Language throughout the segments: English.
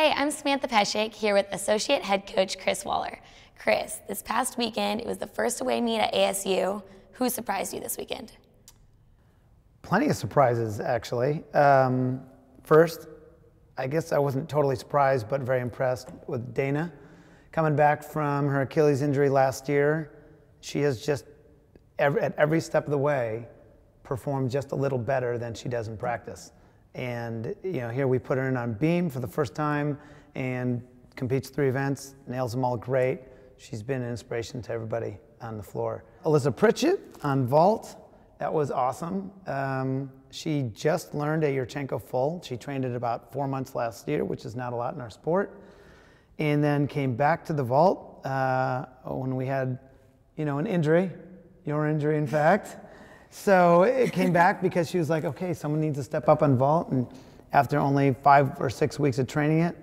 Hi, I'm Samantha Peshek here with Associate Head Coach Chris Waller. Chris, this past weekend, it was the first away meet at ASU. Who surprised you this weekend? Plenty of surprises, actually. First, I guess I wasn't totally surprised, but very impressed with Dana. Coming back from her Achilles injury last year, she has just, at every step of the way, performed just a little better than she does in practice. And here we put her in on beam for the first time and competes 3 events, nails them all great. She's been an inspiration to everybody on the floor. Alyssa Pritchett on vault, that was awesome. She just learned a Yurchenko full. She trained it about 4 months last year, which is not a lot in our sport. And then came back to the vault when we had, an injury, your injury in fact. So it came back because she was like, okay, someone needs to step up on vault. And after only 5 or 6 weeks of training it,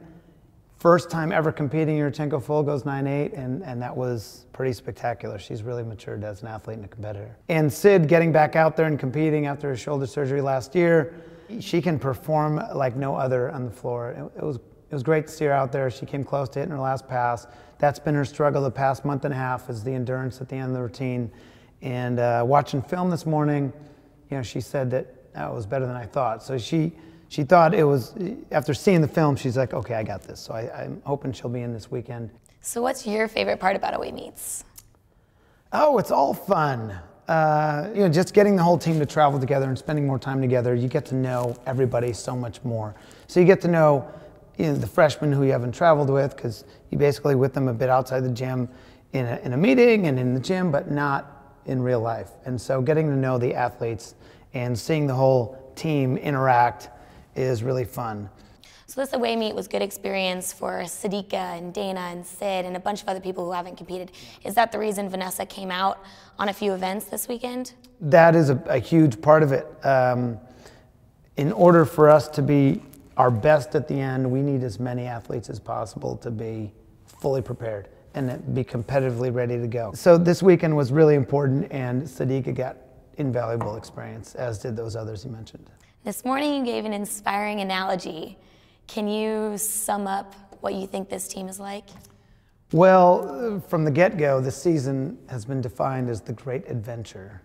first time ever competing Yurchenko full, goes 9.8, and that was pretty spectacular. She's really matured as an athlete and a competitor. And Sid getting back out there and competing after her shoulder surgery last year, she can perform like no other on the floor. It was great to see her out there. She came close to hitting her last pass. That's been her struggle the past month and a half, is the endurance at the end of the routine. And watching film this morning, she said that it was better than I thought. So she thought it was, after seeing the film, she's like, okay, I got this. So I'm hoping she'll be in this weekend. So what's your favorite part about away meets? Oh, it's all fun. Just getting the whole team to travel together and spending more time together, you get to know everybody so much more. So you get to know the freshmen who you haven't traveled with, because you basically with them a bit outside the gym in a meeting and in the gym, but not in real life. And so getting to know the athletes and seeing the whole team interact is really fun. So this away meet was good experience for Sadiqa and Dana and Sid and a bunch of other people who haven't competed. Is that the reason Vanessa came out on a few events this weekend? That is a huge part of it. In order for us to be our best at the end, we need as many athletes as possible to be fully prepared and be competitively ready to go. So this weekend was really important, and Sadiqa got invaluable experience, as did those others you mentioned. This morning you gave an inspiring analogy. Can you sum up what you think this team is like? Well, from the get-go, the season has been defined as the great adventure.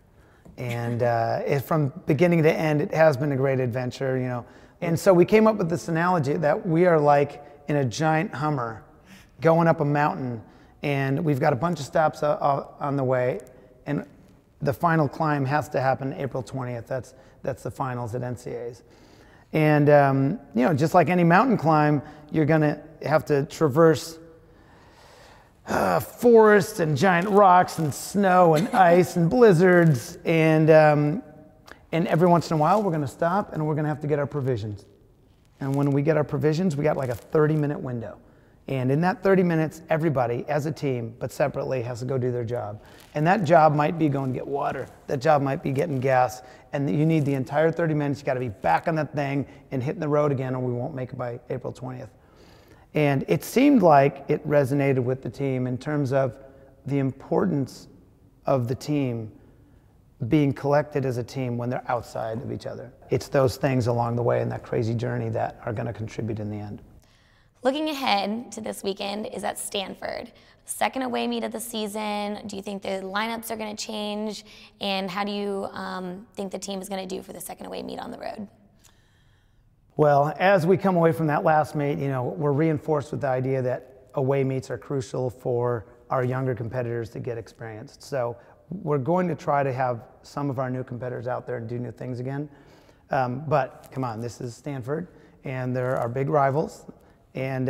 And from beginning to end, it has been a great adventure, And so we came up with this analogy that we are like in a giant Hummer going up a mountain, and we've got a bunch of stops on the way, and the final climb has to happen April 20th. That's the finals at NCAAs. And just like any mountain climb, you're gonna have to traverse forests and giant rocks and snow and ice and blizzards, and every once in a while we're gonna stop and we're gonna have to get our provisions. And when we get our provisions, we got like a 30-minute window. And in that 30 minutes, everybody, as a team, but separately, has to go do their job. And that job might be going to get water. That job might be getting gas. And you need the entire 30 minutes. You got to be back on that thing and hitting the road again, or we won't make it by April 20th. And it seemed like it resonated with the team in terms of the importance of the team being collected as a team when they're outside of each other. It's those things along the way in that crazy journey that are going to contribute in the end. Looking ahead to this weekend is at Stanford. Second away meet of the season. Do you think the lineups are going to change? And how do you think the team is going to do for the second away meet on the road? Well, as we come away from that last meet, we're reinforced with the idea that away meets are crucial for our younger competitors to get experienced. So we're going to try to have some of our new competitors out there and do new things again. But come on, this is Stanford, and they're our big rivals. And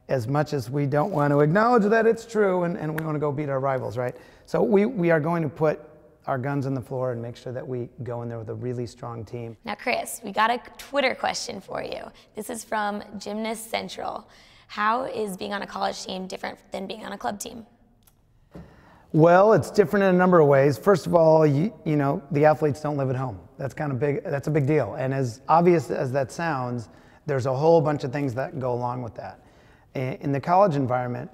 as much as we don't want to acknowledge that it's true, and we want to go beat our rivals, right? So we are going to put our guns on the floor and make sure that we go in there with a really strong team. Now, Chris, we got a Twitter question for you. This is from Gymnast Central. How is being on a college team different than being on a club team? Well, it's different in a number of ways. First of all, the athletes don't live at home. That's kind of big. That's a big deal. And as obvious as that sounds, there's a whole bunch of things that go along with that. In the college environment,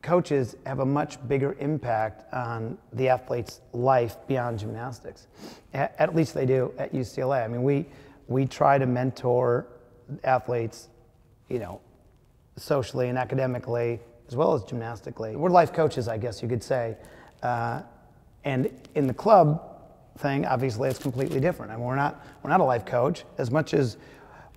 coaches have a much bigger impact on the athlete's life beyond gymnastics. At least they do at UCLA. I mean, we try to mentor athletes you know, socially and academically, as well as gymnastically. We're life coaches, I guess you could say. And in the club thing, obviously it's completely different. I mean, we're not a life coach. As much as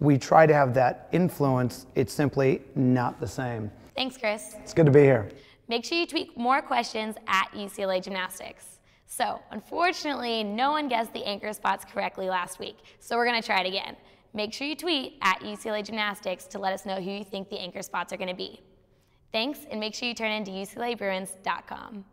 we try to have that influence, it's simply not the same. Thanks, Chris. It's good to be here. Make sure you tweet more questions at UCLA Gymnastics. So, unfortunately, no one guessed the anchor spots correctly last week, so we're gonna try it again. Make sure you tweet at UCLA Gymnastics to let us know who you think the anchor spots are gonna be. Thanks, and make sure you turn into UCLABruins.com.